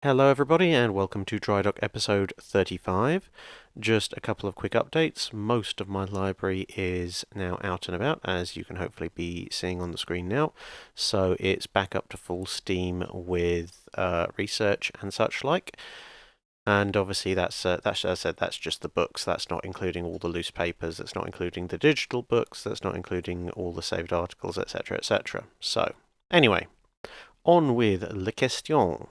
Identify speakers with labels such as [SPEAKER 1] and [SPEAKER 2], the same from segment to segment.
[SPEAKER 1] Hello everybody and welcome to Drydock episode 35. Just a couple of quick updates. Most of my library is now out and about, as you can hopefully be seeing on the screen now. So it's back up to full steam with research and such like. And obviously that's as I said, that's just the books. That's not including all the loose papers. That's not including the digital books. That's not including all the saved articles, etc., etc. So anyway, on with les questions.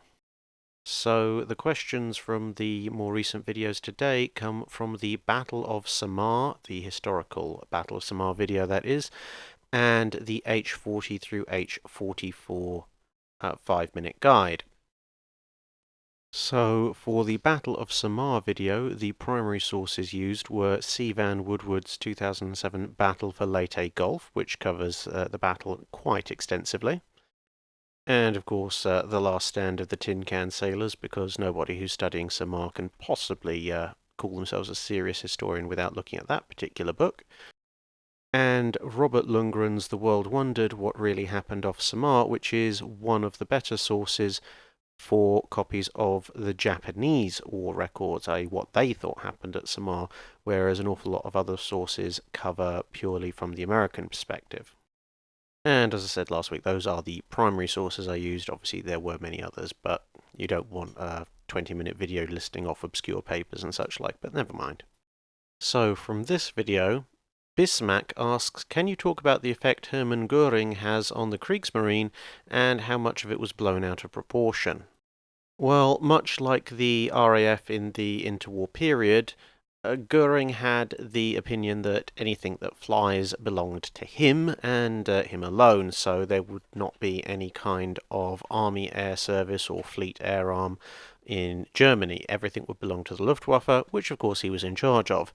[SPEAKER 1] So the questions from the more recent videos today come from the Battle of Samar, the historical Battle of Samar video that is, and the H40 through H44 5-minute guide. So for the Battle of Samar video, the primary sources used were C. Van Woodward's 2007 Battle for Leyte Gulf, which covers the battle quite extensively. And of course, The Last Stand of the Tin Can Sailors, because nobody who's studying Samar can possibly call themselves a serious historian without looking at that particular book. And Robert Lundgren's The World Wondered What Really Happened Off Samar, which is one of the better sources for copies of the Japanese war records, i.e. what they thought happened at Samar, whereas an awful lot of other sources cover purely from the American perspective. And as I said last week, those are the primary sources I used. Obviously, there were many others, but you don't want a 20-minute video listing off obscure papers and such like, but never mind. So from this video, Bismack asks, can you talk about the effect Hermann Goering has on the Kriegsmarine and how much of it was blown out of proportion? Well, much like the RAF in the interwar period, Goering had the opinion that anything that flies belonged to him and him alone, so there would not be any kind of army air service or fleet air arm in Germany. Everything would belong to the Luftwaffe, which of course he was in charge of.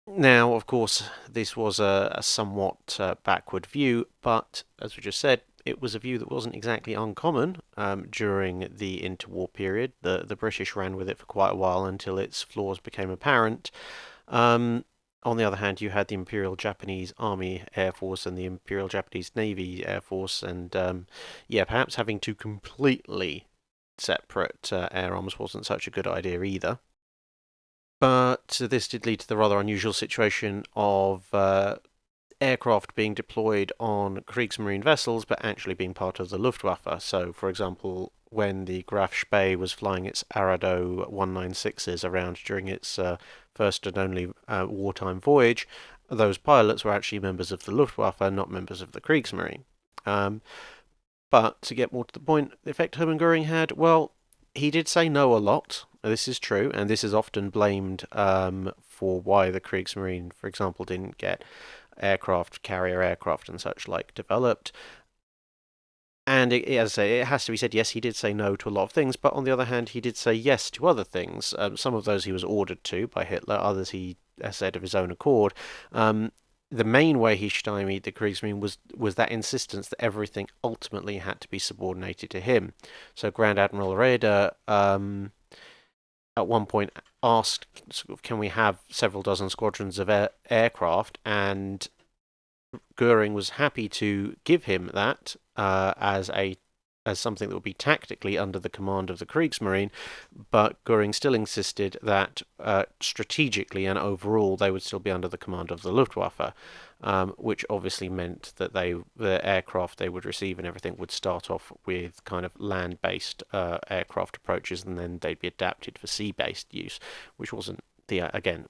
[SPEAKER 1] Now, of course, this was a somewhat backward view, but as we just said, it was a view that wasn't exactly uncommon during the interwar period. The British ran with it for quite a while until its flaws became apparent. On the other hand, you had the Imperial Japanese Army Air Force and the Imperial Japanese Navy Air Force, and yeah, perhaps having two completely separate air arms wasn't such a good idea either. But this did lead to the rather unusual situation of aircraft being deployed on Kriegsmarine vessels, but actually being part of the Luftwaffe. So, for example, when the Graf Spee was flying its Arado 196s around during its first and only wartime voyage, those pilots were actually members of the Luftwaffe, not members of the Kriegsmarine. But to get more to the point, the effect Hermann Goering had, well, he did say no a lot. This is true, and this is often blamed for why the Kriegsmarine, for example, didn't get aircraft, carrier aircraft, and such like developed. And as I say, it has to be said, yes, he did say no to a lot of things, but on the other hand, he did say yes to other things. Some of those he was ordered to by Hitler, others he said of his own accord. The main way he stymied the Kriegsmarine was that insistence that everything ultimately had to be subordinated to him. So Grand Admiral Raeder at one point asked, can we have several dozen squadrons of aircraft? And Goering was happy to give him that as something that would be tactically under the command of the Kriegsmarine, but Goering still insisted that strategically and overall they would still be under the command of the Luftwaffe, which obviously meant that the aircraft they would receive and everything would start off with kind of land-based aircraft approaches, and then they'd be adapted for sea-based use, which wasn't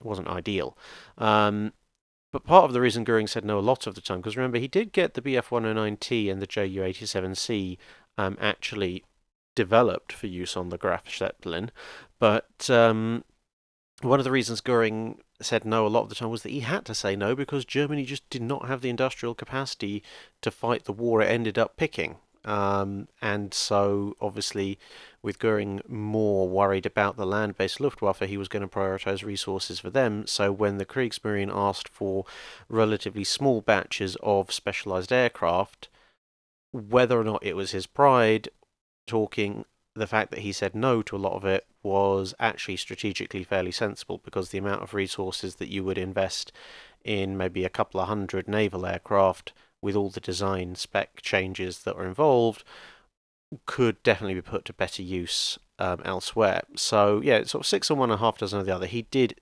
[SPEAKER 1] wasn't ideal. But part of the reason Goering said no a lot of the time, because remember, he did get the Bf-109T and the Ju-87C actually developed for use on the Graf Zeppelin, but one of the reasons Goering said no a lot of the time was that he had to say no because Germany just did not have the industrial capacity to fight the war it ended up picking. And so, obviously, with Goering more worried about the land-based Luftwaffe, he was going to prioritize resources for them. So when the Kriegsmarine asked for relatively small batches of specialized aircraft, whether or not it was his pride talking, the fact that he said no to a lot of it was actually strategically fairly sensible, because the amount of resources that you would invest in maybe a couple of hundred naval aircraft with all the design spec changes that were involved could definitely be put to better use elsewhere. So yeah, sort of six on one and a half dozen of the other. He did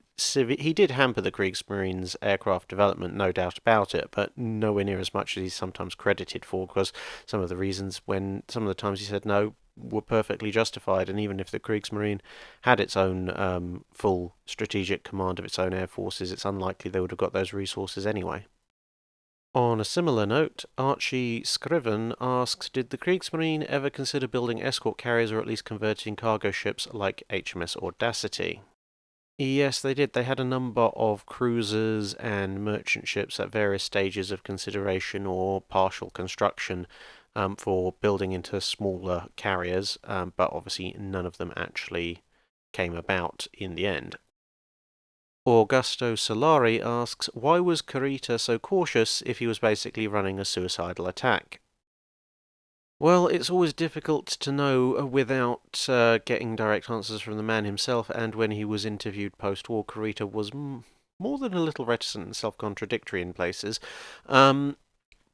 [SPEAKER 1] hamper the Kriegsmarine's aircraft development, no doubt about it, but nowhere near as much as he's sometimes credited for, because some of the times he said no were perfectly justified, and even if the Kriegsmarine had its own full strategic command of its own air forces, it's unlikely they would have got those resources anyway. On a similar note, Archie Scriven asks, did the Kriegsmarine ever consider building escort carriers or at least converting cargo ships like HMS Audacity? Yes, they did. They had a number of cruisers and merchant ships at various stages of consideration or partial construction for building into smaller carriers, but obviously none of them actually came about in the end. Augusto Solari asks, why was Kurita so cautious if he was basically running a suicidal attack? Well, it's always difficult to know without getting direct answers from the man himself, and when he was interviewed post-war, Kurita was more than a little reticent and self-contradictory in places.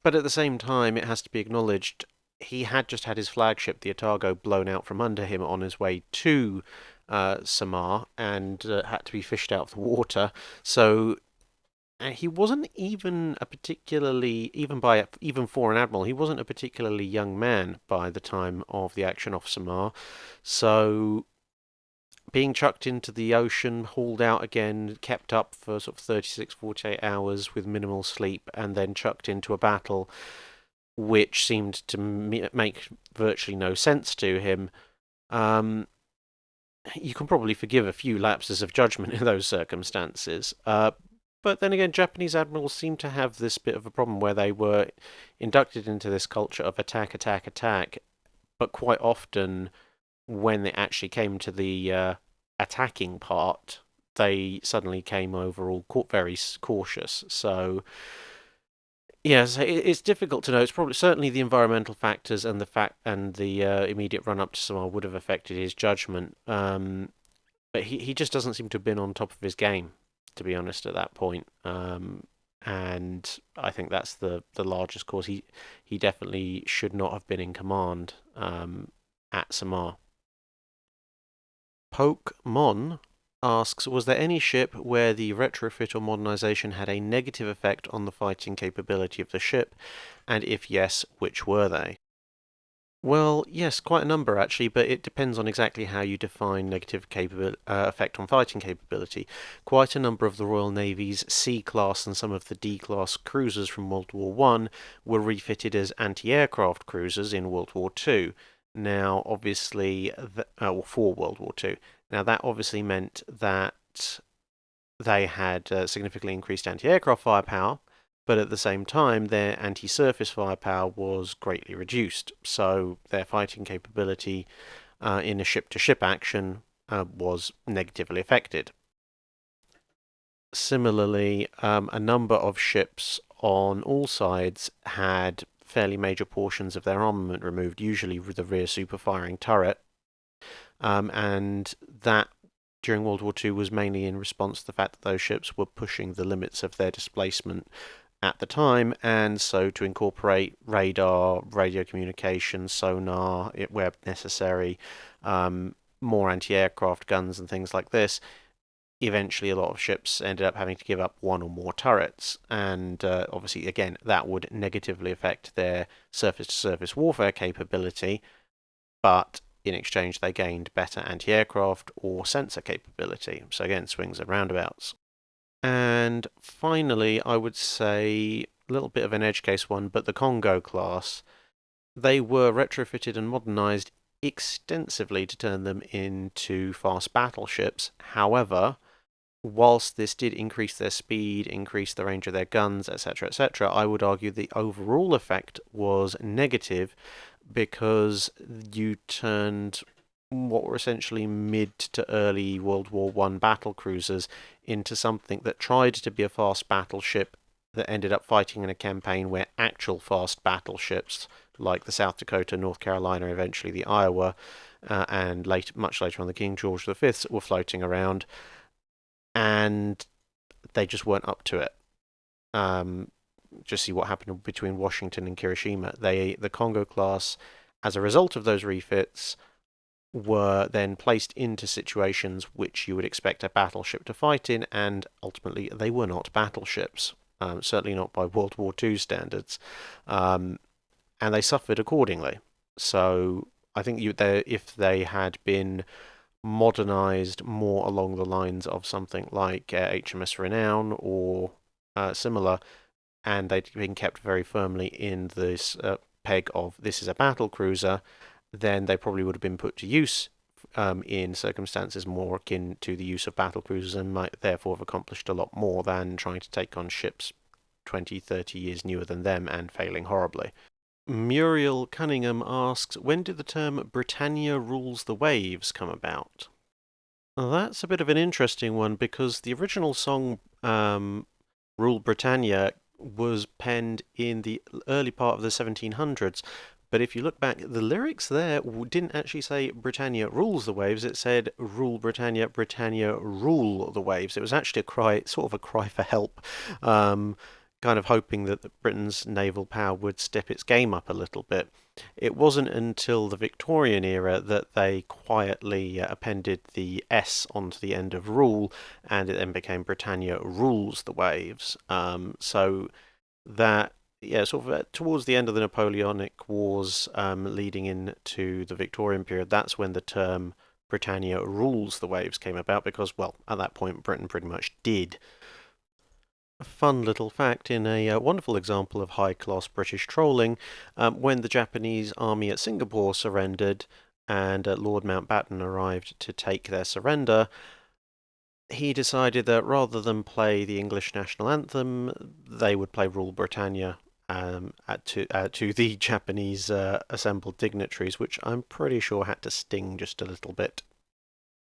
[SPEAKER 1] But at the same time, it has to be acknowledged he had just had his flagship, the Otago, blown out from under him on his way to Samar and had to be fished out of the water. So he wasn't even a particularly, even for an admiral, he wasn't a particularly young man by the time of the action off Samar. So being chucked into the ocean, hauled out again, kept up for sort of 36, 48 hours with minimal sleep, and then chucked into a battle which seemed to make virtually no sense to him. You can probably forgive a few lapses of judgment in those circumstances. But then again, Japanese admirals seem to have this bit of a problem where they were inducted into this culture of attack, attack, attack, but quite often when it actually came to the attacking part, they suddenly came overall very cautious. So yes, it's difficult to know. It's probably certainly the environmental factors and the immediate run up to Samar would have affected his judgment. But he just doesn't seem to have been on top of his game, to be honest, at that point. And I think that's the largest cause. He definitely should not have been in command at Samar. Pokemon asks, was there any ship where the retrofit or modernization had a negative effect on the fighting capability of the ship? And if yes, which were they? Well, yes, quite a number actually, but it depends on exactly how you define negative effect on fighting capability. Quite a number of the Royal Navy's C-class and some of the D-class cruisers from World War One were refitted as anti-aircraft cruisers in World War Two. Now, obviously, for World War Two. Now, that obviously meant that they had significantly increased anti-aircraft firepower, but at the same time, their anti-surface firepower was greatly reduced. So their fighting capability in a ship-to-ship action was negatively affected. Similarly, a number of ships on all sides had fairly major portions of their armament removed, usually with the rear super-firing turret, and that during World War II was mainly in response to the fact that those ships were pushing the limits of their displacement at the time, and so to incorporate radar, radio communication, sonar, where necessary, more anti-aircraft guns and things like this. Eventually, a lot of ships ended up having to give up one or more turrets, and obviously, again, that would negatively affect their surface-to-surface warfare capability, but in exchange, they gained better anti-aircraft or sensor capability. So again, swings and roundabouts. And finally, I would say a little bit of an edge case one, but the Congo class, they were retrofitted and modernized extensively to turn them into fast battleships. However, whilst this did increase their speed, increase the range of their guns, etc., etc., I would argue the overall effect was negative because you turned what were essentially mid to early World War One battle cruisers into something that tried to be a fast battleship that ended up fighting in a campaign where actual fast battleships like the South Dakota, North Carolina, eventually the Iowa, and much later on the King George V were floating around, and they just weren't up to it. Just see what happened between Washington and Hiroshima. The Congo class as a result of those refits, were then placed into situations which you would expect a battleship to fight in, and ultimately they were not battleships, certainly not by World War II standards, and they suffered accordingly. So I think if they had been modernized more along the lines of something like HMS Renown or similar, and they'd been kept very firmly in this peg of this is a battle cruiser, then they probably would have been put to use in circumstances more akin to the use of battle cruisers, and might therefore have accomplished a lot more than trying to take on ships 20, 30 years newer than them and failing horribly. Muriel Cunningham asks, when did the term Britannia Rules the Waves come about? Well, that's a bit of an interesting one, because the original song Rule Britannia was penned in the early part of the 1700s. But if you look back, the lyrics there didn't actually say Britannia rules the waves. It said Rule Britannia, Britannia rule the waves. It was actually a cry, sort of a cry for help, kind of hoping that Britain's naval power would step its game up a little bit. It wasn't until the Victorian era that they quietly appended the S onto the end of rule, and it then became Britannia rules the waves. So that, yeah, sort of towards the end of the Napoleonic Wars, leading into the Victorian period, that's when the term Britannia rules the waves came about, because, well, at that point Britain pretty much did. A fun little fact in a wonderful example of high-class British trolling, when the Japanese army at Singapore surrendered and Lord Mountbatten arrived to take their surrender, he decided that rather than play the English national anthem, they would play Rule Britannia to the Japanese assembled dignitaries, which I'm pretty sure had to sting just a little bit.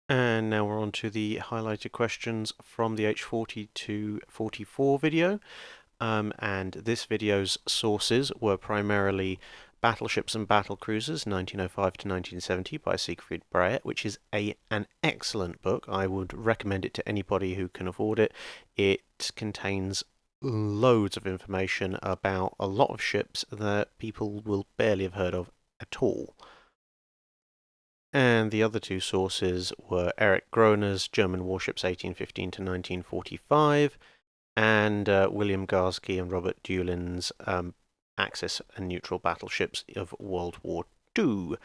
[SPEAKER 1] And now we're on to the highlighted questions from the H40 to 44 video. And this video's sources were primarily Battleships and Battlecruisers, 1905 to 1970 by Siegfried Breyer, which is an excellent book. I would recommend it to anybody who can afford it. It contains loads of information about a lot of ships that people will barely have heard of at all. And the other two sources were Eric Groner's German Warships 1815 to 1945, and William Garsky and Robert Dewlin's Axis and Neutral Battleships of World War II.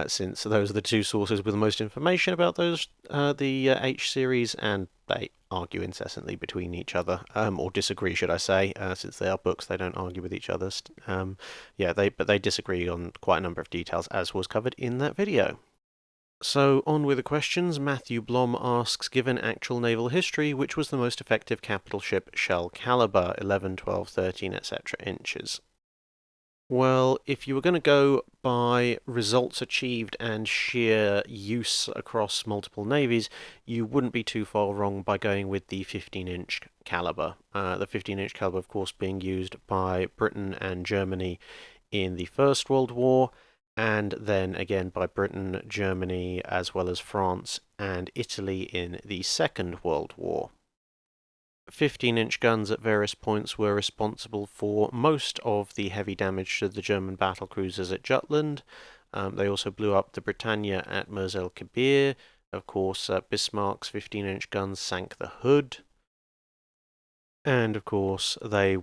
[SPEAKER 1] Since those are the two sources with the most information about those, the H series, and they argue incessantly between each other, or disagree, should I say, since they are books, they don't argue with each other. But they disagree on quite a number of details, as was covered in that video. So on with the questions. Matthew Blom asks, given actual naval history, which was the most effective capital ship shell calibre, 11, 12, 13, etc. inches? Well, if you were going to go by results achieved and sheer use across multiple navies, you wouldn't be too far wrong by going with the 15-inch calibre. The 15-inch calibre, of course, being used by Britain and Germany in the First World War, and then again by Britain, Germany, as well as France and Italy in the Second World War. 15-inch guns at various points were responsible for most of the heavy damage to the German battlecruisers at Jutland. They also blew up the Britannia at Mers el Kebir. Of course, Bismarck's 15-inch guns sank the Hood. And of course, they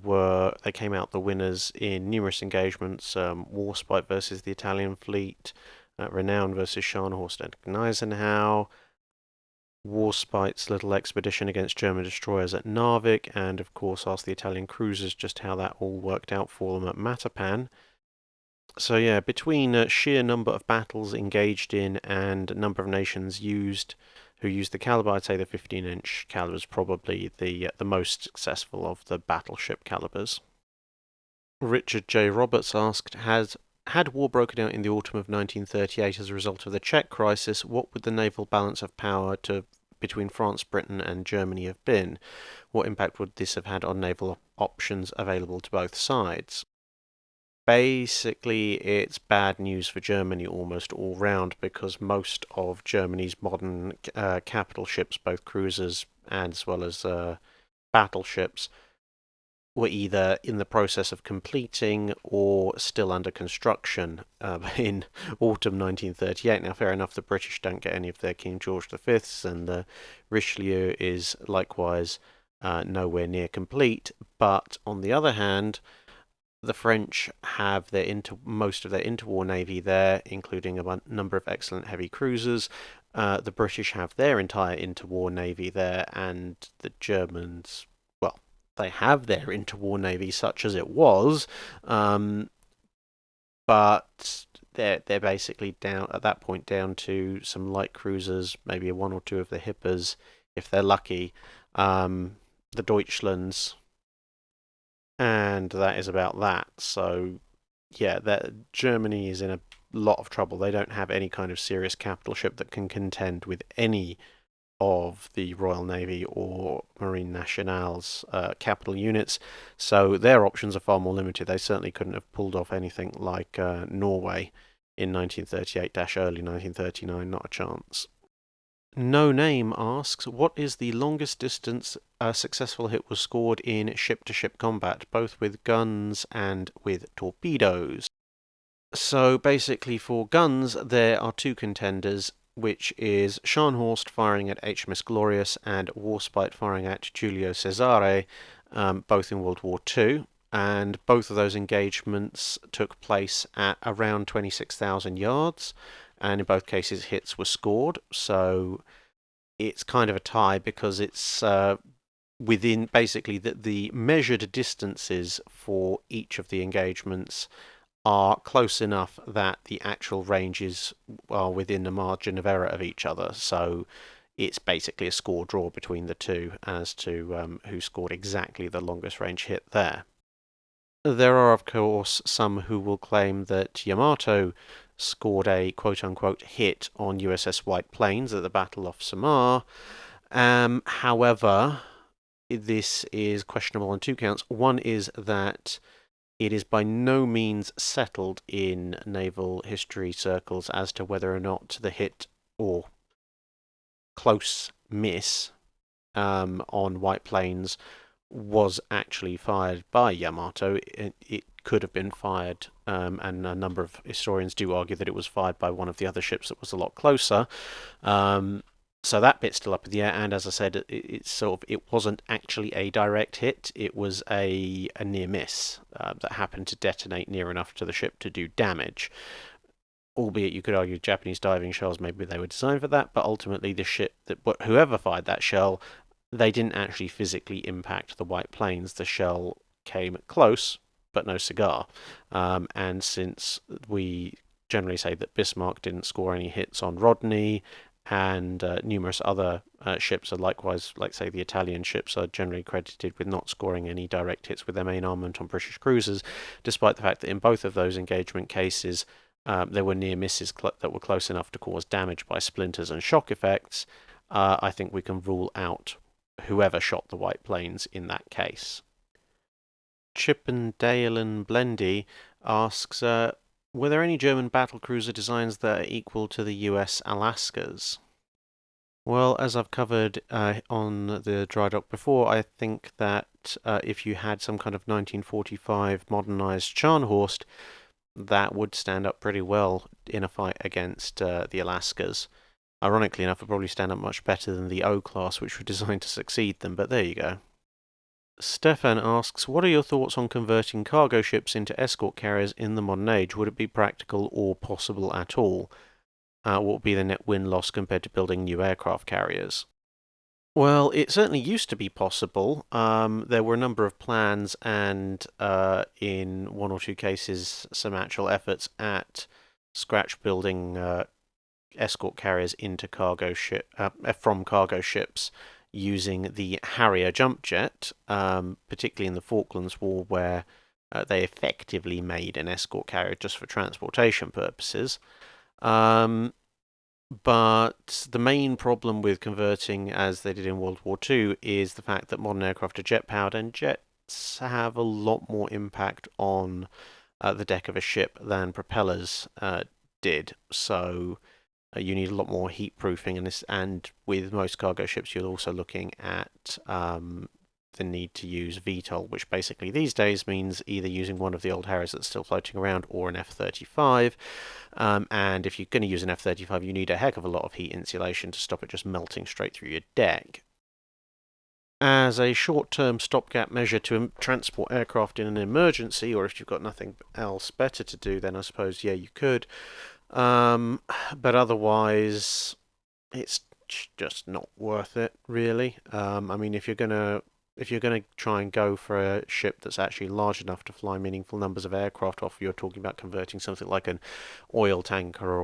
[SPEAKER 1] came out the winners in numerous engagements: Warspite versus the Italian fleet, Renown versus Scharnhorst and Gneisenau, Warspite's little expedition against German destroyers at Narvik, and of course asked the Italian cruisers just how that all worked out for them at Matapan. So yeah, between sheer number of battles engaged in and number of nations who used the calibre, I'd say the 15-inch calibre is probably the most successful of the battleship calibres. Richard J. Roberts asked, had war broken out in the autumn of 1938 as a result of the Czech crisis, what would the naval balance of power between France, Britain and Germany have been? What impact would this have had on naval options available to both sides? Basically, it's bad news for Germany almost all round, because most of Germany's modern capital ships, both cruisers and as well as battleships, were either in the process of completing or still under construction in autumn 1938. Now, fair enough, the British don't get any of their King George V's, and the Richelieu is likewise nowhere near complete. But on the other hand, the French have most of their interwar navy there, including a number of excellent heavy cruisers. The British have their entire interwar navy there, and the Germans, well, they have their interwar navy such as it was, but they're basically down at that point down to some light cruisers, maybe one or two of the Hippers if they're lucky, the Deutschlands, and that is about that. So yeah, that Germany is in a lot of trouble. They don't have any kind of serious capital ship that can contend with any of the Royal Navy or Marine Nationale's capital units, so their options are far more limited. They certainly couldn't have pulled off anything like Norway in 1938-early 1939, not a chance. No Name asks, what is the longest distance a successful hit was scored in ship-to-ship combat, both with guns and with torpedoes? So basically for guns, there are two contenders, which is Scharnhorst firing at HMS Glorious and Warspite firing at Giulio Cesare, both in World War II. And both of those engagements took place at around 26,000 yards, and in both cases hits were scored. So it's kind of a tie because it's within basically the measured distances for each of the engagements are close enough that the actual ranges are within the margin of error of each other. So it's basically a score draw between the two as to who scored exactly the longest range hit there. There are, of course, some who will claim that Yamato scored a quote-unquote hit on USS White Plains at the Battle of Samar. However, this is questionable on two counts. One is that it is by no means settled in naval history circles as to whether or not the hit or close miss on White Plains was actually fired by Yamato. It could have been fired, and a number of historians do argue that it was fired by one of the other ships that was a lot closer. So that bit's still up in the air, and as I said, it wasn't actually a direct hit. It was a near miss that happened to detonate near enough to the ship to do damage. Albeit you could argue Japanese diving shells, maybe they were designed for that, but ultimately the ship whoever fired that shell, they didn't actually physically impact the White Plains. The shell came close, but no cigar. And since we generally say that Bismarck didn't score any hits on Rodney, and numerous other ships are likewise, like say the Italian ships, are generally credited with not scoring any direct hits with their main armament on British cruisers, despite the fact that in both of those engagement cases there were near misses that were close enough to cause damage by splinters and shock effects. I think we can rule out whoever shot the White Plains in that case. Chippendale and Blendy asks, were there any German battlecruiser designs that are equal to the US Alaskas? Well, as I've covered on the Drydock before, I think that if you had some kind of 1945 modernized Scharnhorst, that would stand up pretty well in a fight against the Alaskas. Ironically enough, it would probably stand up much better than the O-class, which were designed to succeed them, but there you go. Stefan asks, what are your thoughts on converting cargo ships into escort carriers in the modern age? Would it be practical or possible at all? What would be the net win-loss compared to building new aircraft carriers? Well, it certainly used to be possible. There were a number of plans and, in one or two cases, some actual efforts at scratch building escort carriers into from cargo ships using the Harrier jump jet, particularly in the Falklands War, where they effectively made an escort carrier just for transportation purposes. But the main problem with converting, as they did in World War II, is the fact that modern aircraft are jet-powered, and jets have a lot more impact on the deck of a ship than propellers did. So you need a lot more heat proofing, and with most cargo ships, you're also looking at the need to use VTOL, which basically these days means either using one of the old Harriers that's still floating around or an F-35. And if you're going to use an F-35, you need a heck of a lot of heat insulation to stop it just melting straight through your deck. As a short-term stopgap measure to transport aircraft in an emergency, or if you've got nothing else better to do, then I suppose, yeah, you could. But otherwise, it's just not worth it, really. I mean, if you're gonna try and go for a ship that's actually large enough to fly meaningful numbers of aircraft off, you're talking about converting something like an oil tanker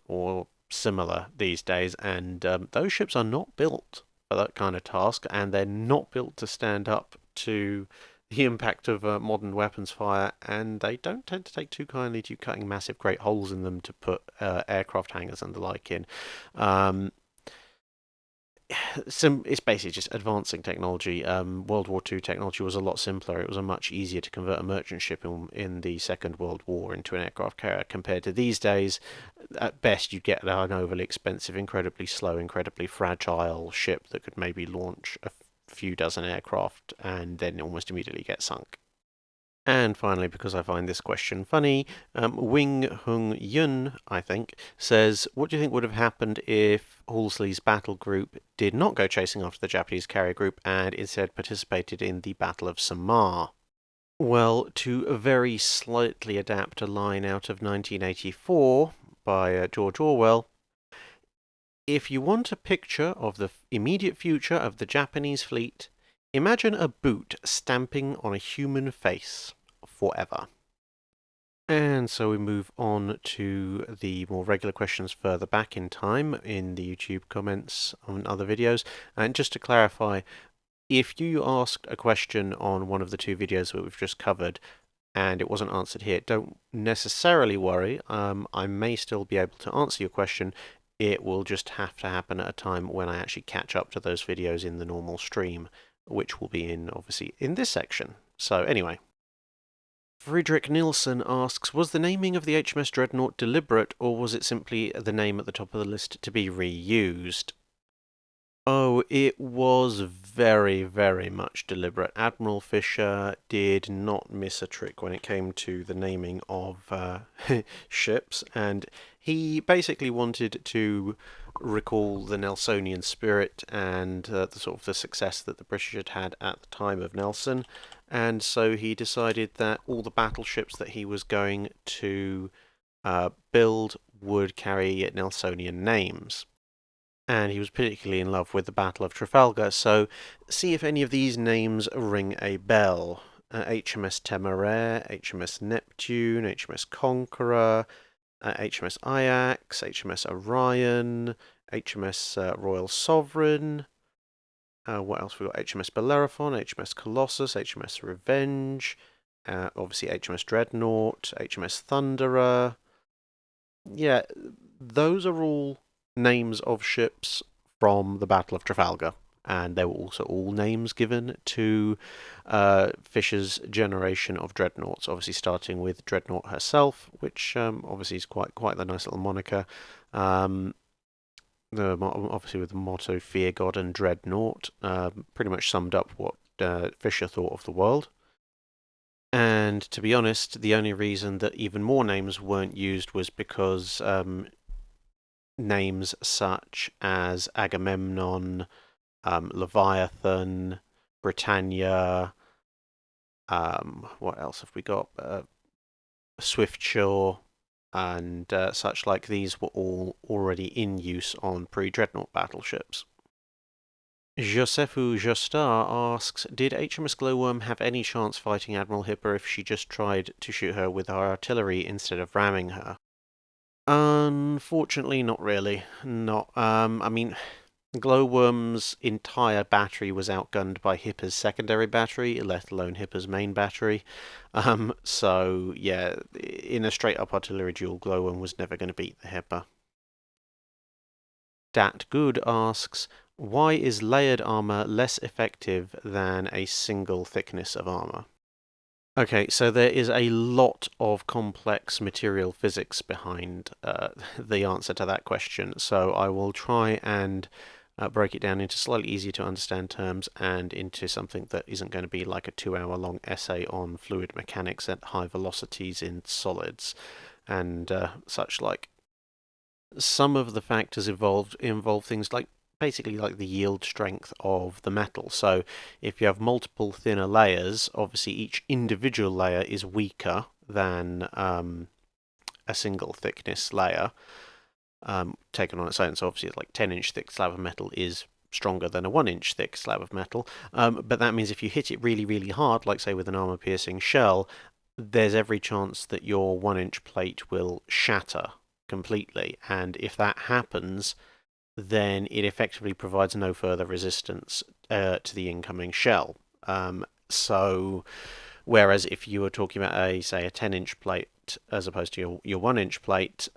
[SPEAKER 1] or similar these days, and those ships are not built for that kind of task, and they're not built to stand up to the impact of modern weapons fire, and they don't tend to take too kindly to cutting massive great holes in them to put aircraft hangars and the like in. It's basically just advancing technology. World War II technology was a lot simpler. It was much easier to convert a merchant ship in the Second World War into an aircraft carrier compared to these days. At best, you'd get an overly expensive, incredibly slow, incredibly fragile ship that could maybe launch a few dozen aircraft and then almost immediately get sunk. And finally, because I find this question funny, Wing Hung Yun, I think, says, what do you think would have happened if Halsey's battle group did not go chasing after the Japanese carrier group and instead participated in the Battle of Samar? Well, to very slightly adapt a line out of 1984 by George Orwell, if you want a picture of the immediate future of the Japanese fleet, imagine a boot stamping on a human face forever. And so we move on to the more regular questions further back in time in the YouTube comments on other videos. And just to clarify, if you asked a question on one of the two videos that we've just covered and it wasn't answered here, don't necessarily worry. I may still be able to answer your question. It will just have to happen at a time when I actually catch up to those videos in the normal stream, which will be obviously in this section. So anyway, Friedrich Nielsen asks, was the naming of the HMS Dreadnought deliberate, or was it simply the name at the top of the list to be reused? Oh, it was very, very much deliberate. Admiral Fisher did not miss a trick when it came to the naming of ships, and he basically wanted to recall the Nelsonian spirit and the sort of the success that the British had had at the time of Nelson, and so he decided that all the battleships that he was going to build would carry Nelsonian names. And he was particularly in love with the Battle of Trafalgar, so see if any of these names ring a bell. HMS Temeraire, HMS Neptune, HMS Conqueror, HMS Ajax, HMS Orion, HMS Royal Sovereign. What else we got? HMS Bellerophon, HMS Colossus, HMS Revenge, obviously HMS Dreadnought, HMS Thunderer. Yeah, those are all names of ships from the Battle of Trafalgar, and there were also all names given to Fisher's generation of dreadnoughts, obviously starting with Dreadnought herself, which obviously is quite the nice little moniker. Obviously with the motto Fear God and Dreadnought, pretty much summed up what Fisher thought of the world. And to be honest, the only reason that even more names weren't used was because names such as Agamemnon, Leviathan, Brittania, what else have we got? Swiftshore, and such like these were all already in use on pre-Dreadnought battleships. Josefu Jostar asks, did HMS Gloworm have any chance fighting Admiral Hipper if she just tried to shoot her with our artillery instead of ramming her? Unfortunately, not really. I mean, Glowworm's entire battery was outgunned by Hipper's secondary battery, let alone Hipper's main battery. So, yeah, in a straight-up artillery duel, Glowworm was never going to beat the Hipper. Dat Good asks, why is layered armour less effective than a single thickness of armour? Okay, so there is a lot of complex material physics behind the answer to that question, so I will try and break it down into slightly easier to understand terms and into something that isn't going to be like a 2 hour long essay on fluid mechanics at high velocities in solids and such like. Some of the factors involve things like basically like the yield strength of the metal. So if you have multiple thinner layers, obviously each individual layer is weaker than a single thickness layer taken on its own. So obviously, like 10-inch thick slab of metal is stronger than a 1-inch thick slab of metal. But that means if you hit it really, really hard, like say with an armor-piercing shell, there's every chance that your 1-inch plate will shatter completely. And if that happens, then it effectively provides no further resistance to the incoming shell. So whereas if you were talking about say a 10-inch plate as opposed to your 1-inch plate,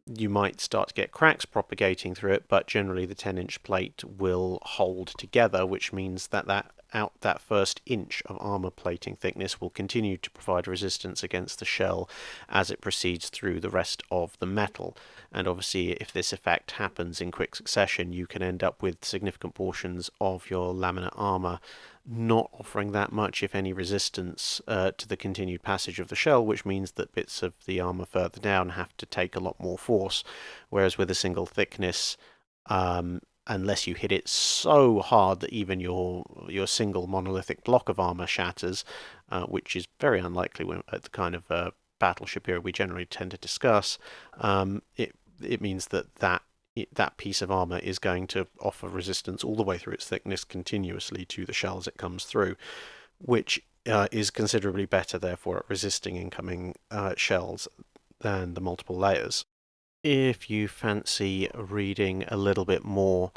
[SPEAKER 1] you might start to get cracks propagating through it, but generally the 10-inch plate will hold together, which means that that first inch of armor plating thickness will continue to provide resistance against the shell as it proceeds through the rest of the metal. And obviously, if this effect happens in quick succession, you can end up with significant portions of your laminate armor not offering that much, if any, resistance to the continued passage of the shell, which means that bits of the armor further down have to take a lot more force. Whereas with a single thickness, unless you hit it so hard that even your single monolithic block of armor shatters, which is very unlikely at the kind of battleship era we generally tend to discuss, it means that piece of armor is going to offer resistance all the way through its thickness continuously to the shell as it comes through, which is considerably better, therefore, at resisting incoming shells than the multiple layers. If you fancy reading a little bit more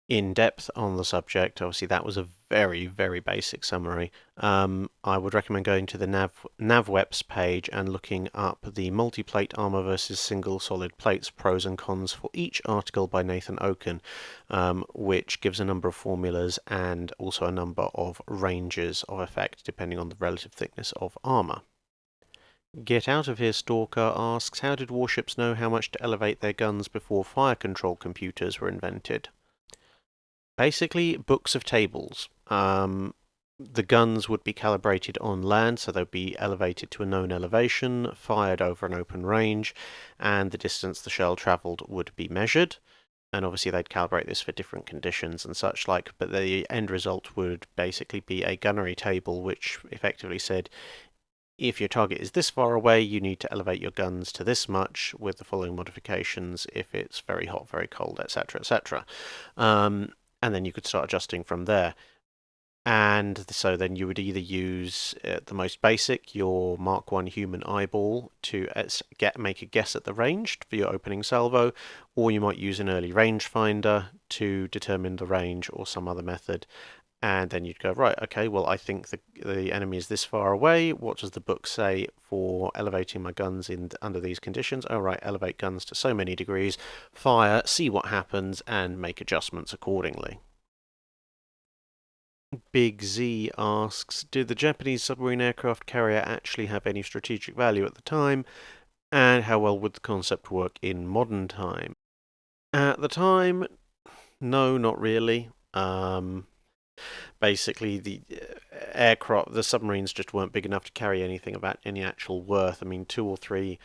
[SPEAKER 1] in depth on the subject, obviously that was a very, very basic summary. I would recommend going to the NavWeps page and looking up the multi-plate armor versus single solid plates pros and cons for each article by Nathan Oken, which gives a number of formulas and also a number of ranges of effect depending on the relative thickness of armor. Get Out of Here Stalker asks, how did warships know how much to elevate their guns before fire control computers were invented? Basically, books of tables. The guns would be calibrated on land, so they'd be elevated to a known elevation, fired over an open range, and the distance the shell travelled would be measured. And obviously they'd calibrate this for different conditions and such like, but the end result would basically be a gunnery table which effectively said, if your target is this far away, you need to elevate your guns to this much with the following modifications if it's very hot, very cold, etc., etc. And then you could start adjusting from there. And so then you would either use the most basic, your Mark 1 human eyeball, to make a guess at the range for your opening salvo, or you might use an early rangefinder to determine the range or some other method. And then you'd go, right, okay, well, I think the enemy is this far away. What does the book say for elevating my guns under these conditions? Oh, right, elevate guns to so many degrees, fire, see what happens, and make adjustments accordingly. Big Z asks, did the Japanese submarine aircraft carrier actually have any strategic value at the time? And how well would the concept work in modern time? At the time, no, not really. Basically, the submarines just weren't big enough to carry anything of any actual worth. I mean, 2 or 3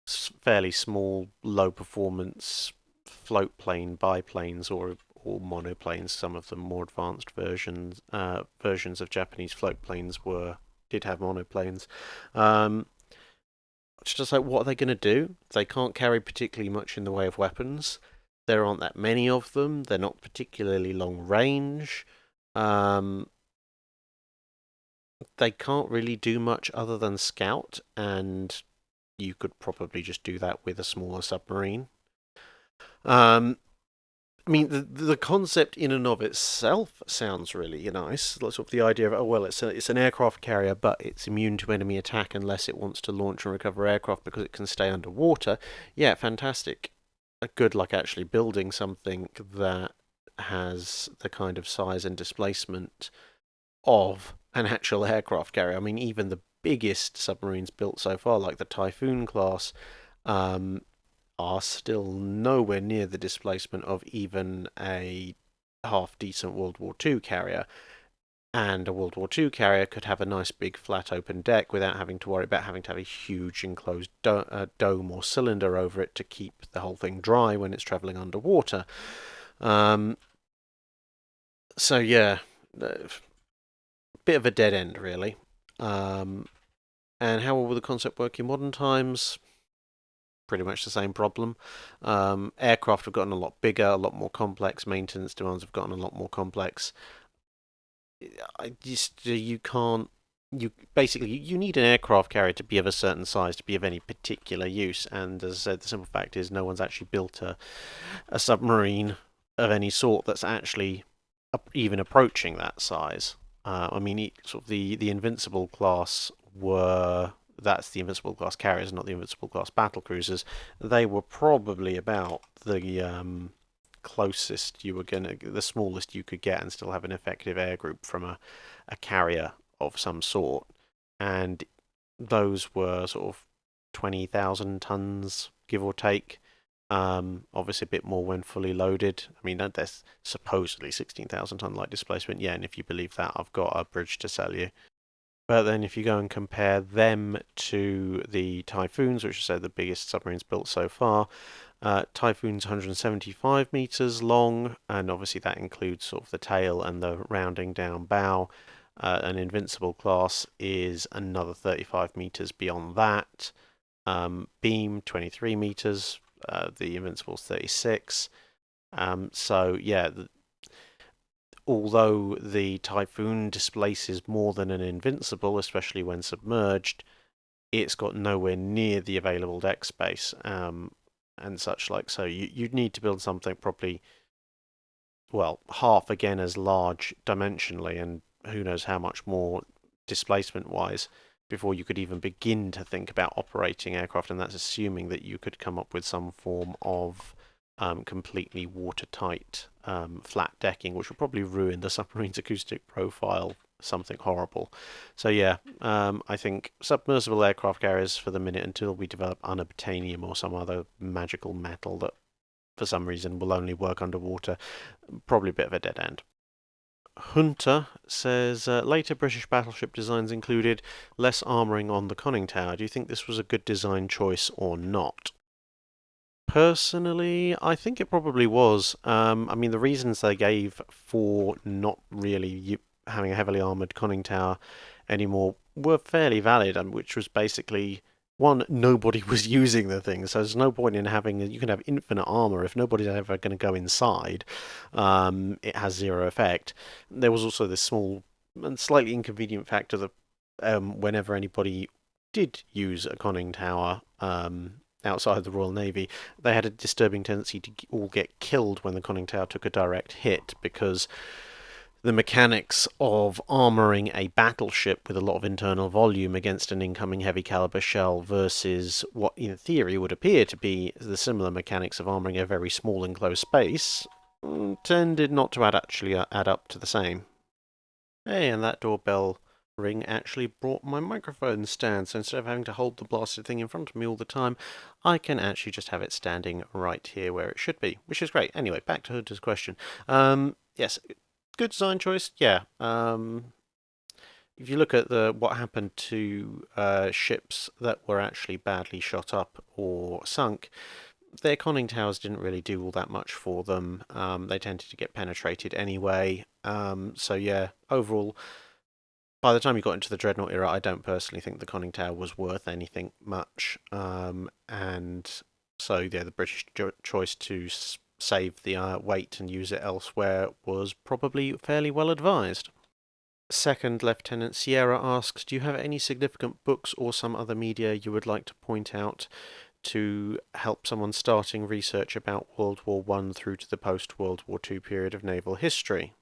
[SPEAKER 1] fairly small, low-performance float plane biplanes or monoplanes. Some of the more advanced versions of Japanese float planes did have monoplanes. It's just like, what are they going to do? They can't carry particularly much in the way of weapons. There aren't that many of them. They're not particularly long range. They can't really do much other than scout, and you could probably just do that with a smaller submarine. I mean, the concept in and of itself sounds really nice. Sort of the idea of, oh well, it's an aircraft carrier, but it's immune to enemy attack unless it wants to launch and recover aircraft because it can stay underwater. Yeah, fantastic. Good luck actually building something that has the kind of size and displacement of an actual aircraft carrier. I mean, even the biggest submarines built so far, like the Typhoon class, are are still nowhere near the displacement of even a half-decent World War II carrier. And a World War II carrier could have a nice big flat open deck without having to worry about having to have a huge enclosed dome or cylinder over it to keep the whole thing dry when it's travelling underwater. So yeah, bit of a dead end really. And how will the concept work in modern times? Pretty much the same problem. Aircraft have gotten a lot bigger, a lot more complex. Maintenance demands have gotten a lot more complex. You can't. You basically you need an aircraft carrier to be of a certain size to be of any particular use. And as I said, the simple fact is no one's actually built a submarine of any sort that's actually even approaching that size. I mean, sort of the Invincible class were. That's the Invincible class carriers, not the Invincible class battlecruisers. They were probably about the closest you were the smallest you could get and still have an effective air group from a carrier of some sort. And those were sort of 20,000 tons, give or take. Obviously a bit more when fully loaded. I mean, there's supposedly 16,000 ton light displacement. Yeah, and if you believe that, I've got a bridge to sell you. But then if you go and compare them to the Typhoons, which are the biggest submarines built so far, Typhoon's 175 meters long, and obviously that includes sort of the tail and the rounding down bow. An Invincible class is another 35 meters beyond that. Beam 23 meters. The Invincible's 36. So yeah, although the Typhoon displaces more than an Invincible, especially when submerged, it's got nowhere near the available deck space and such like. So you'd need to build something probably, well, half again as large dimensionally, and who knows how much more displacement-wise before you could even begin to think about operating aircraft, and that's assuming that you could come up with some form of completely watertight flat decking, which will probably ruin the submarine's acoustic profile something horrible. So yeah, I think submersible aircraft carriers for the minute until we develop unobtainium or some other magical metal that for some reason will only work underwater, probably a bit of a dead end. Hunter says later British battleship designs included less armouring on the conning tower. Do you think this was a good design choice or not? Personally, I think it probably was. I mean, the reasons they gave for not really having a heavily armoured conning tower anymore were fairly valid, which was basically one, nobody was using the thing, so there's no point in having. You can have infinite armour if nobody's ever going to go inside. It has zero effect. There was also this small and slightly inconvenient factor that whenever anybody did use a conning tower, outside the Royal Navy, they had a disturbing tendency to all get killed when the conning tower took a direct hit, because the mechanics of armouring a battleship with a lot of internal volume against an incoming heavy calibre shell versus what in theory would appear to be the similar mechanics of armouring a very small enclosed space tended not to actually add up to the same. Hey, and that doorbell ring actually brought my microphone stand, so instead of having to hold the blasted thing in front of me all the time, I can actually just have it standing right here where it should be, which is great. Anyway, back to Hunter's question. Yes, good design choice, yeah. If you look at what happened to ships that were actually badly shot up or sunk, their conning towers didn't really do all that much for them. They tended to get penetrated anyway. So yeah, overall, by the time you got into the Dreadnought era, I don't personally think the conning tower was worth anything much. And so yeah, the British choice to save the weight and use it elsewhere was probably fairly well advised. Second Lieutenant Sierra asks, do you have any significant books or some other media you would like to point out to help someone starting research about World War I through to the post-World War II period of naval history?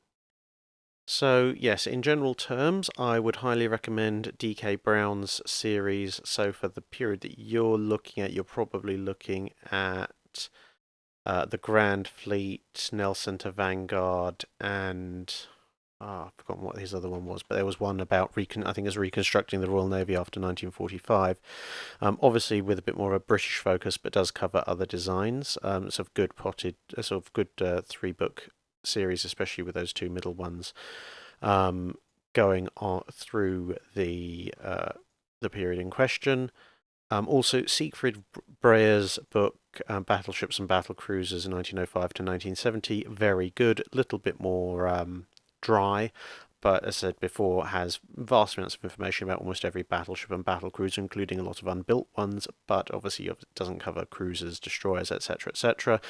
[SPEAKER 1] So, yes, in general terms, I would highly recommend D.K. Brown's series. So, for the period that you're looking at, you're probably looking at the Grand Fleet, Nelson to Vanguard, and I've forgotten what his other one was, but there was one about I think it was reconstructing the Royal Navy after 1945. Obviously with a bit more of a British focus, but does cover other designs. Sort of good sort of good 3-book series, especially with those 2 middle ones, going on through the period in question. Also, Siegfried Breyer's book, Battleships and Battlecruisers, 1905 to 1970, very good, a little bit more dry, but as I said before, has vast amounts of information about almost every battleship and battlecruiser, including a lot of unbuilt ones, but obviously it doesn't cover cruisers, destroyers, etc., etc.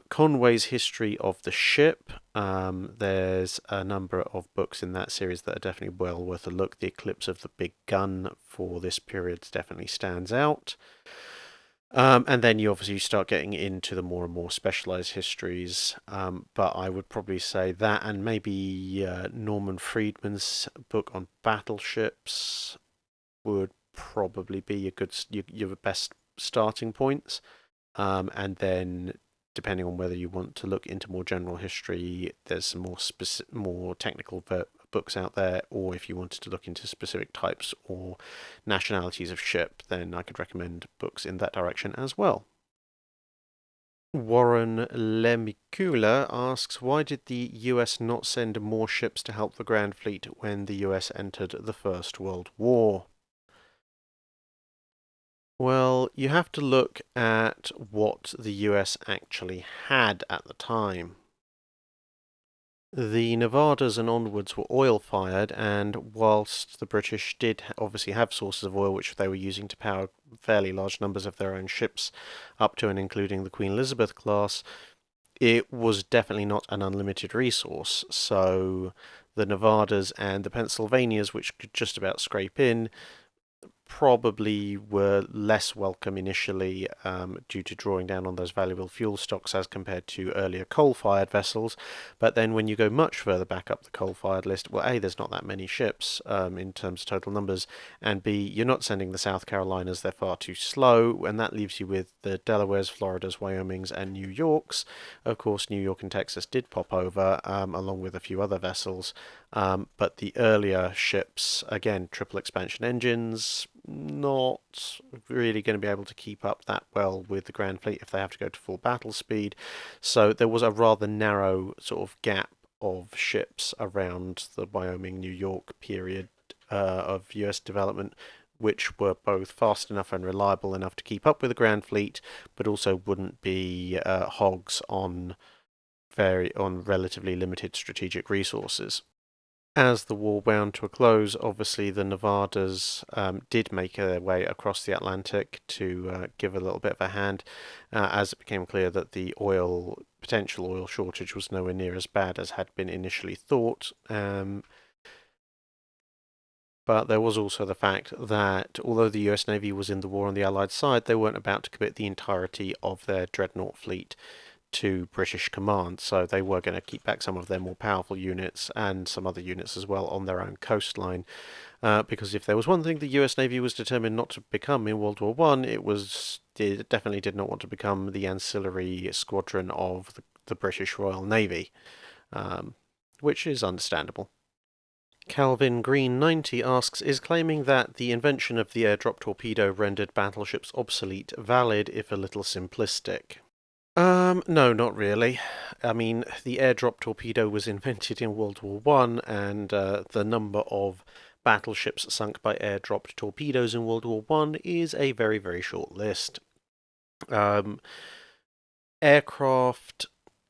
[SPEAKER 1] Conway's History of the Ship, there's a number of books in that series that are definitely well worth a look. The Eclipse of the Big Gun for this period definitely stands out. And then you obviously start getting into the more and more specialized histories, but I would probably say that and maybe Norman Friedman's book on battleships would probably be your best starting points. And then depending on whether you want to look into more general history, there's some more technical books out there, or if you wanted to look into specific types or nationalities of ship, then I could recommend books in that direction as well. Warren Lemicula asks, why did the US not send more ships to help the Grand Fleet when the US entered the First World War? Well, you have to look at what the US actually had at the time. The Nevadas and onwards were oil-fired, and whilst the British did obviously have sources of oil which they were using to power fairly large numbers of their own ships, up to and including the Queen Elizabeth class, it was definitely not an unlimited resource. So the Nevadas and the Pennsylvanias, which could just about scrape in, probably were less welcome initially due to drawing down on those valuable fuel stocks as compared to earlier coal-fired vessels. But then when you go much further back up the coal-fired list, well, A, there's not that many ships in terms of total numbers, and B, you're not sending the South Carolinas, they're far too slow, and that leaves you with the Delawares, Floridas, Wyomings, and New Yorks. Of course, New York and Texas did pop over, along with a few other vessels, but the earlier ships, again, triple expansion engines, not really going to be able to keep up that well with the Grand Fleet if they have to go to full battle speed. So there was a rather narrow sort of gap of ships around the Wyoming, New York period of US development, which were both fast enough and reliable enough to keep up with the Grand Fleet, but also wouldn't be hogs on relatively limited strategic resources. As the war wound to a close, obviously the Nevadas did make their way across the Atlantic to give a little bit of a hand, as it became clear that the potential oil shortage was nowhere near as bad as had been initially thought. But there was also the fact that although the US Navy was in the war on the Allied side, they weren't about to commit the entirety of their Dreadnought fleet to British command, so they were going to keep back some of their more powerful units and some other units as well on their own coastline. Because if there was one thing the US Navy was determined not to become in World War One, it definitely did not want to become the ancillary squadron of the British Royal Navy, which is understandable. Calvin Green 90 asks, is claiming that the invention of the airdrop torpedo rendered battleships obsolete valid if a little simplistic? No, not really. I mean, the airdrop torpedo was invented in World War One, and the number of battleships sunk by airdropped torpedoes in World War One is a very, very short list. Airdrop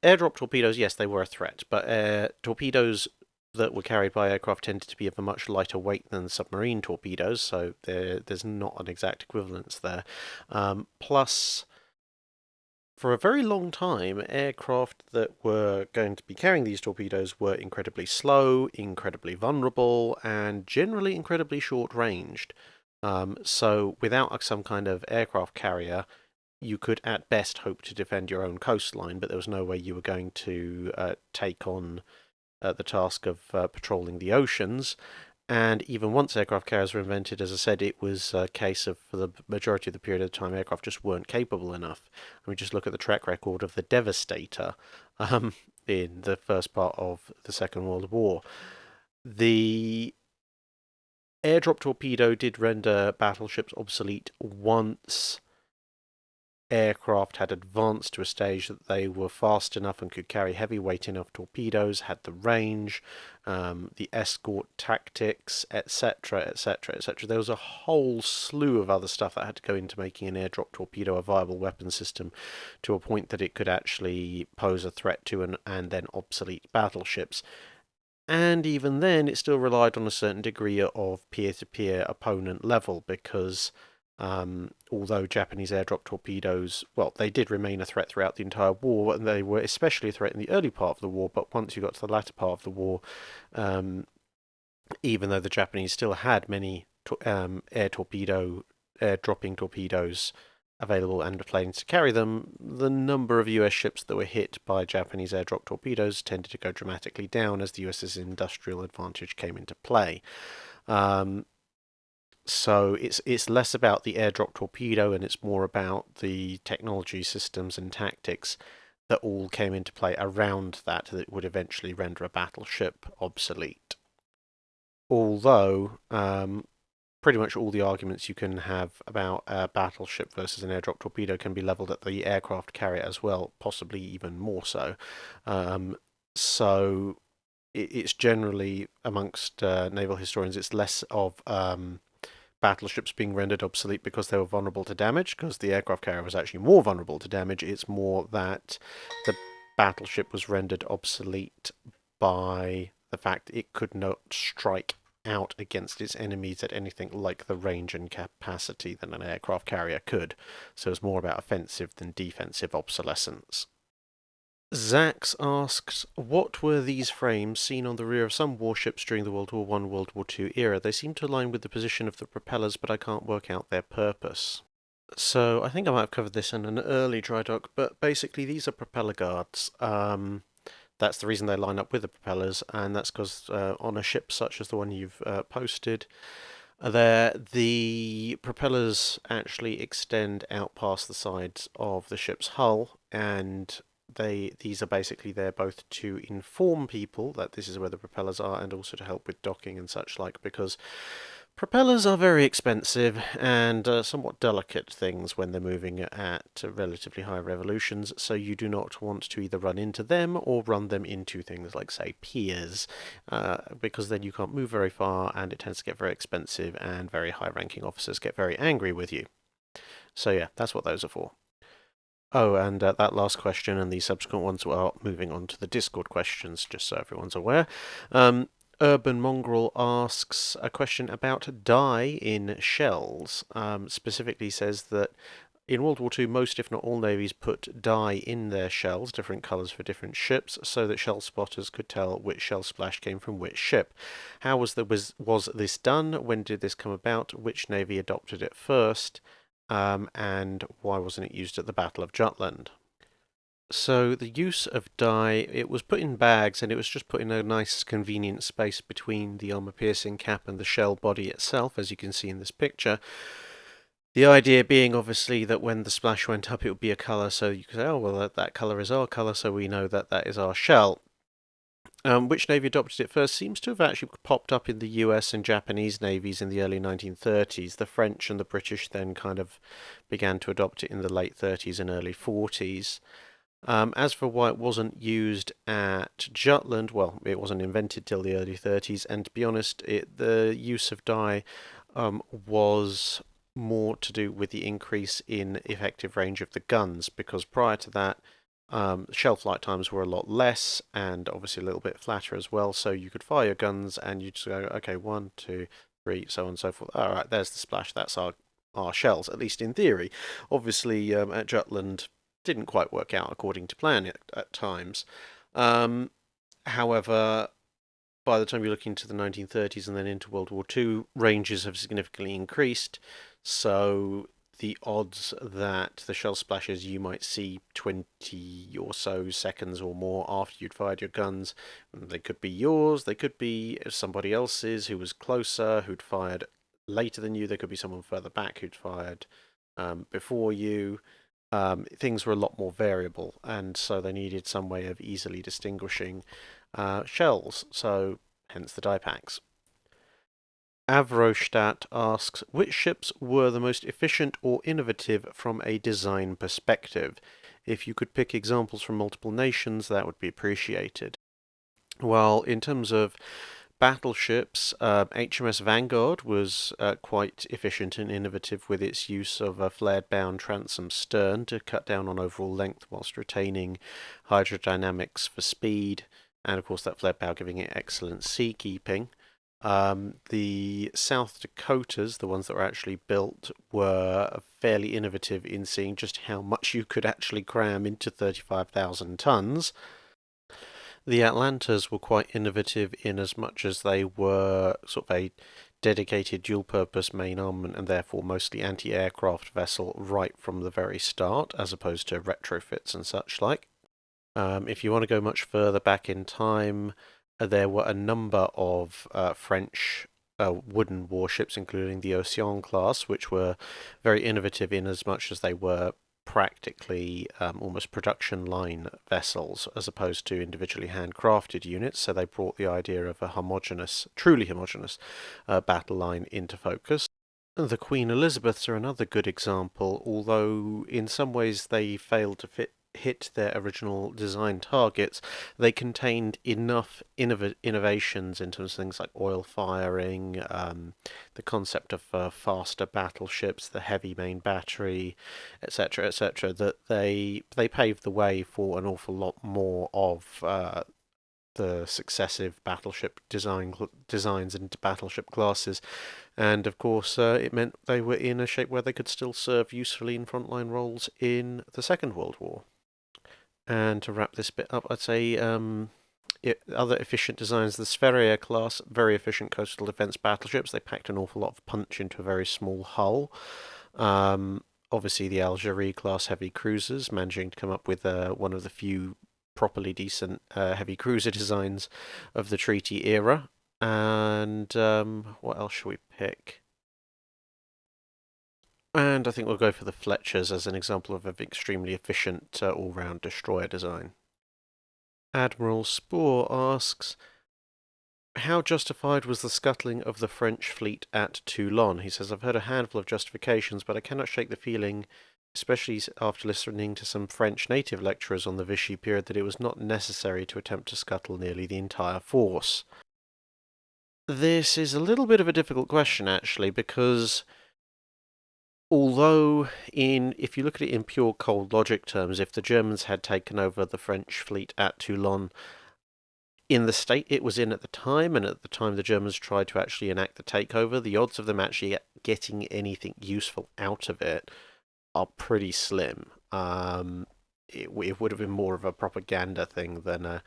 [SPEAKER 1] torpedoes, yes, they were a threat, but torpedoes that were carried by aircraft tended to be of a much lighter weight than submarine torpedoes, so there's not an exact equivalence there. Plus, for a very long time, aircraft that were going to be carrying these torpedoes were incredibly slow, incredibly vulnerable, and generally incredibly short-ranged. So without some kind of aircraft carrier, you could at best hope to defend your own coastline, but there was no way you were going to take on the task of patrolling the oceans. And even once aircraft carriers were invented, as I said, it was a case of, for the majority of the period of aircraft just weren't capable enough. I mean, just look at the track record of the Devastator. in the first part of the Second World War. The airdrop torpedo did render battleships obsolete once aircraft had advanced to a stage that they were fast enough and could carry heavy weight enough torpedoes, had the range, the escort tactics, etc., etc., etc. There was a whole slew of other stuff that had to go into making an airdrop torpedo a viable weapon system to a point that it could actually pose a threat to and then obsolete battleships. And even then, it still relied on a certain degree of peer-to-peer opponent level because although Japanese airdrop torpedoes, well, they did remain a threat throughout the entire war, and they were especially a threat in the early part of the war, but once you got to the latter part of the war, even though the Japanese still had many air dropping torpedoes available and planes to carry them, the number of US ships that were hit by Japanese airdrop torpedoes tended to go dramatically down as the US's industrial advantage came into play. So it's less about the airdrop torpedo and it's more about the technology, systems, and tactics that all came into play around that would eventually render a battleship obsolete. Although pretty much all the arguments you can have about a battleship versus an airdrop torpedo can be leveled at the aircraft carrier as well, possibly even more so. So it's generally amongst naval historians, it's less of battleships being rendered obsolete because they were vulnerable to damage, because the aircraft carrier was actually more vulnerable to damage. It's more that the battleship was rendered obsolete by the fact it could not strike out against its enemies at anything like the range and capacity that an aircraft carrier could. So it's more about offensive than defensive obsolescence. Zax asks, what were these frames seen on the rear of some warships during the World War I, World War II era? They seem to align with the position of the propellers, but I can't work out their purpose. So I think I might have covered this in an early Drydock, but basically these are propeller guards. That's the reason they line up with the propellers, and that's because on a ship such as the one you've posted, the propellers actually extend out past the sides of the ship's hull, and these are basically there both to inform people that this is where the propellers are and also to help with docking and such like, because propellers are very expensive and somewhat delicate things when they're moving at relatively high revolutions, so you do not want to either run into them or run them into things like, say, piers, because then you can't move very far and it tends to get very expensive and very high-ranking officers get very angry with you. So yeah, that's what those are for. Oh, and that last question and the subsequent ones are moving on to the Discord questions, just so everyone's aware. Urban Mongrel asks a question about dye in shells. Specifically says that in World War II, most, if not all, navies put dye in their shells, different colours for different ships, so that shell spotters could tell which shell splash came from which ship. How was this done? When did this come about? Which navy adopted it first? And why wasn't it used at the Battle of Jutland? So the use of dye, it was put in bags and it was just put in a nice convenient space between the armour-piercing cap and the shell body itself, as you can see in this picture. The idea being obviously that when the splash went up it would be a colour, so you could say, oh well, that colour is our colour, so we know that that is our shell. Which navy adopted it first seems to have actually popped up in the US and Japanese navies in the early 1930s. The French and the British then kind of began to adopt it in the late 30s and early 40s. As for why it wasn't used at Jutland, well, it wasn't invented till the early 30s, and to be honest, the use of dye was more to do with the increase in effective range of the guns, because prior to that, shell flight times were a lot less and obviously a little bit flatter as well, so you could fire your guns and you'd just go, okay, 1, 2, 3, so on and so forth. Alright, there's the splash, that's our shells, at least in theory. Obviously, at Jutland, didn't quite work out according to plan at times. However, by the time you look into the 1930s and then into World War II, ranges have significantly increased, so the odds that the shell splashes you might see 20 or so seconds or more after you'd fired your guns, they could be yours, they could be somebody else's who was closer, who'd fired later than you, there could be someone further back who'd fired before you. things were a lot more variable, and so they needed some way of easily distinguishing shells, so hence the die packs. Avrostadt asks, which ships were the most efficient or innovative from a design perspective? If you could pick examples from multiple nations, that would be appreciated. Well, in terms of battleships, HMS Vanguard was quite efficient and innovative with its use of a flared-bound transom stern to cut down on overall length whilst retaining hydrodynamics for speed, and of course that flared bow giving it excellent seakeeping. The South Dakotas, the ones that were actually built, were fairly innovative in seeing just how much you could actually cram into 35,000 tons. The Atlantas were quite innovative in as much as they were sort of a dedicated dual-purpose main armament and therefore mostly anti-aircraft vessel right from the very start, as opposed to retrofits and such like. If you want to go much further back in time, there were a number of French wooden warships, including the Océan class, which were very innovative in as much as they were practically almost production line vessels as opposed to individually handcrafted units, so they brought the idea of a homogeneous, truly homogeneous battle line into focus. The Queen Elizabeths are another good example, although in some ways they failed to hit their original design targets. They contained enough innovations in terms of things like oil firing, the concept of faster battleships, the heavy main battery, etc., that they paved the way for an awful lot more of the successive battleship designs and battleship classes, and of course it meant they were in a shape where they could still serve usefully in frontline roles in the Second World War. And to wrap this bit up, I'd say other efficient designs, the Spheraea class, very efficient coastal defense battleships. They packed an awful lot of punch into a very small hull. Obviously, the Algerie class heavy cruisers, managing to come up with one of the few properly decent heavy cruiser designs of the treaty era. And what else should we pick? And I think we'll go for the Fletchers as an example of an extremely efficient all-round destroyer design. Admiral Spoor asks, how justified was the scuttling of the French fleet at Toulon? He says, I've heard a handful of justifications, but I cannot shake the feeling, especially after listening to some French native lecturers on the Vichy period, that it was not necessary to attempt to scuttle nearly the entire force. This is a little bit of a difficult question, actually, because although if you look at it in pure cold logic terms, if the Germans had taken over the French fleet at Toulon in the state it was in at the time, and at the time the Germans tried to actually enact the takeover, the odds of them actually getting anything useful out of it are pretty slim. It would have been more of a propaganda thing than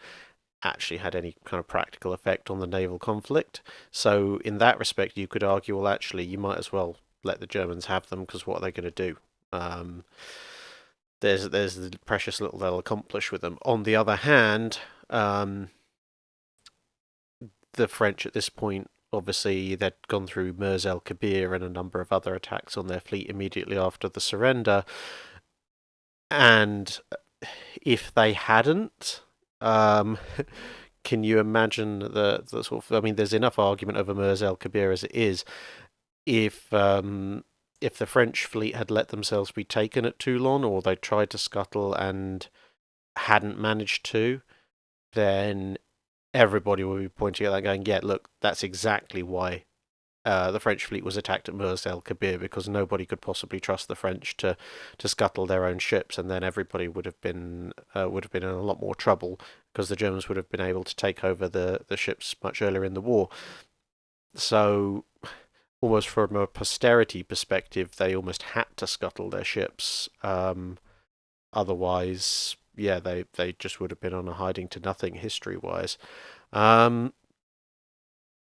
[SPEAKER 1] actually had any kind of practical effect on the naval conflict. So in that respect, you could argue, well, actually, you might as well let the Germans have them, because what are they going to do? There's the precious little they'll accomplish with them. On the other hand, the French at this point, obviously, they'd gone through Mers el Kabir and a number of other attacks on their fleet immediately after the surrender. And if they hadn't, can you imagine the sort of? I mean, there's enough argument over Mers el Kabir as it is. If the French fleet had let themselves be taken at Toulon, or they tried to scuttle and hadn't managed to, then everybody will be pointing at that going, yeah, look, that's exactly why the French fleet was attacked at Mers el Kabir, because nobody could possibly trust the French to scuttle their own ships, and then everybody would have been in a lot more trouble, because the Germans would have been able to take over the ships much earlier in the war. So almost from a posterity perspective, they almost had to scuttle their ships. Otherwise, yeah, they just would have been on a hiding to nothing history-wise.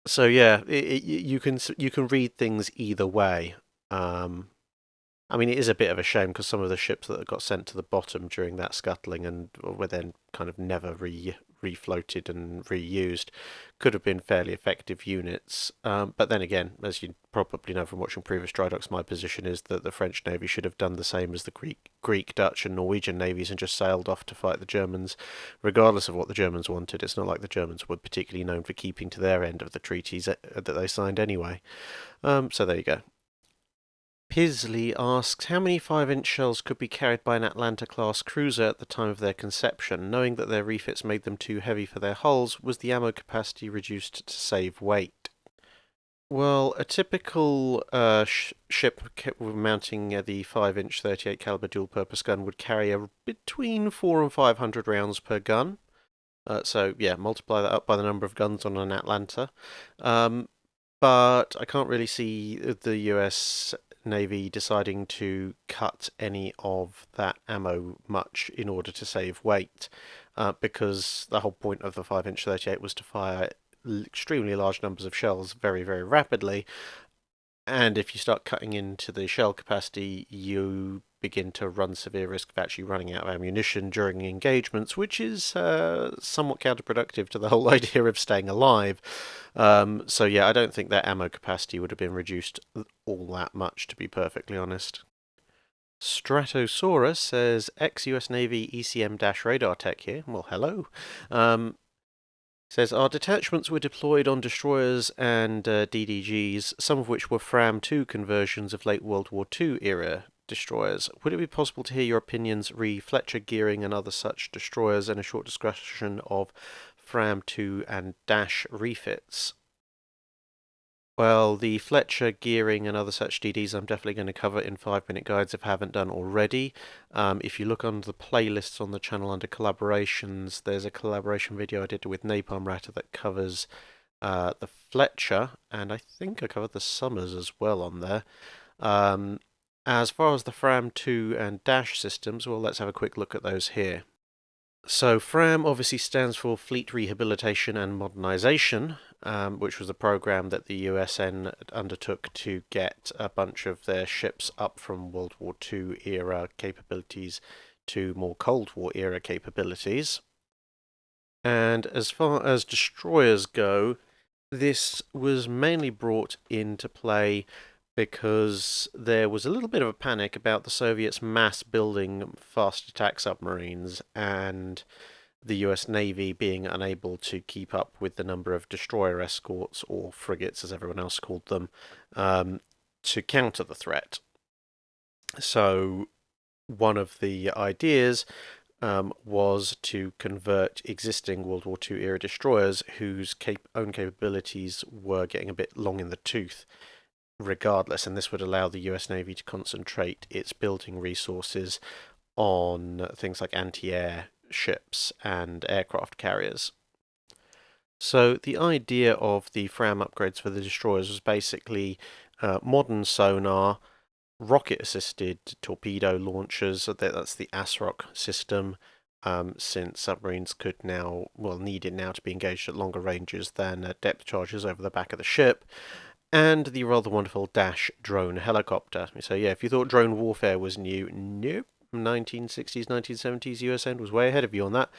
[SPEAKER 1] So yeah, you can read things either way. I mean, it is a bit of a shame, because some of the ships that got sent to the bottom during that scuttling and were then kind of never refloated and reused, could have been fairly effective units. But then again, as you probably know from watching previous Drydocks, my position is that the French Navy should have done the same as the Greek, Dutch, and Norwegian navies and just sailed off to fight the Germans, regardless of what the Germans wanted. It's not like the Germans were particularly known for keeping to their end of the treaties that they signed anyway. So there you go. Pisley asks, how many 5-inch shells could be carried by an Atlanta-class cruiser at the time of their conception? Knowing that their refits made them too heavy for their hulls, was the ammo capacity reduced to save weight? Well, a typical ship mounting the 5-inch 38 caliber dual-purpose gun would carry between 400 and 500 rounds per gun. So yeah, multiply that up by the number of guns on an Atlanta. But I can't really see the US Navy deciding to cut any of that ammo much in order to save weight, because the whole point of the 5-inch 38 was to fire extremely large numbers of shells very, very rapidly. And if you start cutting into the shell capacity, you begin to run severe risk of actually running out of ammunition during engagements, which is somewhat counterproductive to the whole idea of staying alive. So yeah, I don't think their ammo capacity would have been reduced all that much, to be perfectly honest. Stratosaurus says, ex-US Navy ECM-radar tech here. Well, hello. Says, our detachments were deployed on destroyers and DDGs, some of which were FRAM 2 conversions of late World War II era destroyers. Would it be possible to hear your opinions re Fletcher, Goering and other such destroyers, and a short discussion of FRAM 2 and DASH refits? Well, the Fletcher, Goering and other such DDs I'm definitely going to cover in 5-minute guides if I haven't done already. If you look under the playlists on the channel under collaborations, there's a collaboration video I did with Napalm Ratter that covers the Fletcher, and I think I covered the Summers as well on there. As far as the FRAM 2 and DASH systems, well, let's have a quick look at those here. So FRAM obviously stands for Fleet Rehabilitation and Modernization, which was a program that the USN undertook to get a bunch of their ships up from World War II era capabilities to more Cold War era capabilities. And as far as destroyers go, this was mainly brought into play because there was a little bit of a panic about the Soviets mass building fast attack submarines and the US Navy being unable to keep up with the number of destroyer escorts, or frigates as everyone else called them, to counter the threat. So one of the ideas was to convert existing World War II era destroyers whose own capabilities were getting a bit long in the tooth regardless, and this would allow the US Navy to concentrate its building resources on things like anti-air ships and aircraft carriers. So the idea of the FRAM upgrades for the destroyers was basically modern sonar, rocket-assisted torpedo launchers. That's the ASROC system, since submarines needed now to be engaged at longer ranges than depth charges over the back of the ship, and the rather wonderful DASH drone helicopter. So yeah, if you thought drone warfare was new, nope. 1960s, 1970s USN was way ahead of you on that.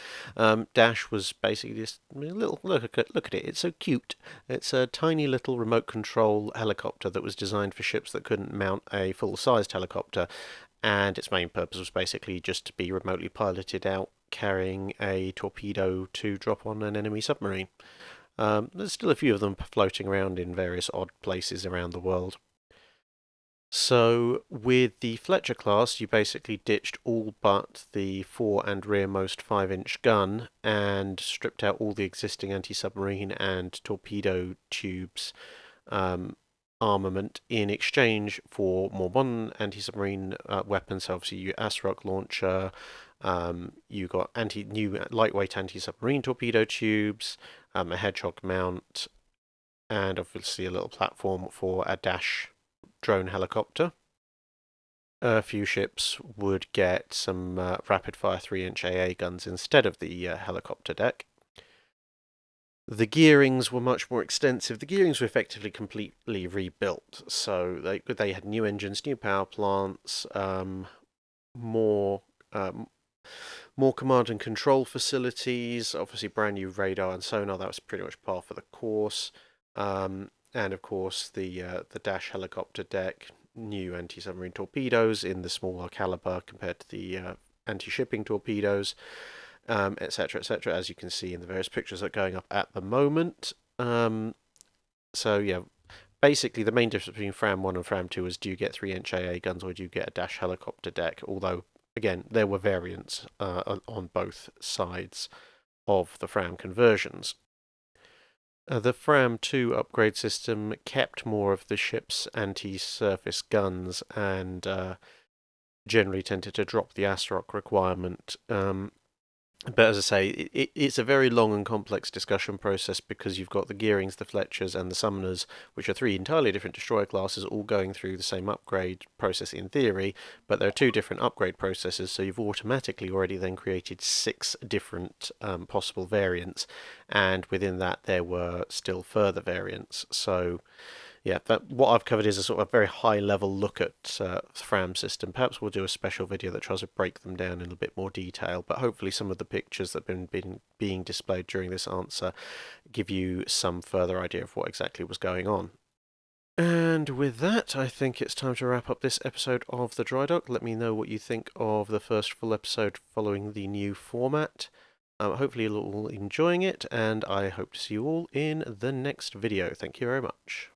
[SPEAKER 1] DASH was basically this little look at it. It's so cute. It's a tiny little remote control helicopter that was designed for ships that couldn't mount a full-sized helicopter, and its main purpose was basically just to be remotely piloted out carrying a torpedo to drop on an enemy submarine. There's still a few of them floating around in various odd places around the world. So with the Fletcher class, you basically ditched all but the fore and rearmost 5-inch gun and stripped out all the existing anti-submarine and torpedo tubes armament in exchange for more modern anti-submarine weapons. So obviously your ASROC launcher, you got new lightweight anti-submarine torpedo tubes, a Hedgehog mount, and obviously a little platform for a DASH drone helicopter. A few ships would get some rapid-fire 3-inch AA guns instead of the helicopter deck. The gearings were much more extensive. The gearings were effectively completely rebuilt, so they had new engines, new power plants, more More command and control facilities, obviously brand new radar and sonar, that was pretty much par for the course. And of course the Dash helicopter deck, new anti-submarine torpedoes in the smaller caliber compared to the anti-shipping torpedoes, etc., etc., as you can see in the various pictures that are going up at the moment. So yeah, basically the main difference between FRAM 1 and FRAM 2 is do you get 3-inch AA guns or do you get a Dash helicopter deck, although again there were variants on both sides of the FRAM conversions. The FRAM 2 upgrade system kept more of the ship's anti-surface guns and generally tended to drop the ASROC requirement. But as I say, it's a very long and complex discussion process because you've got the Goerings, the Fletchers, and the Summoners, which are three entirely different destroyer classes, all going through the same upgrade process in theory, but there are two different upgrade processes, so you've automatically already then created 6 different possible variants, and within that there were still further variants. So yeah, what I've covered is a sort of very high-level look at the FRAM system. Perhaps we'll do a special video that tries to break them down in a bit more detail, but hopefully some of the pictures that have been being displayed during this answer give you some further idea of what exactly was going on. And with that, I think it's time to wrap up this episode of the Drydock. Let me know what you think of the first full episode following the new format. Hopefully you're all enjoying it, and I hope to see you all in the next video. Thank you very much.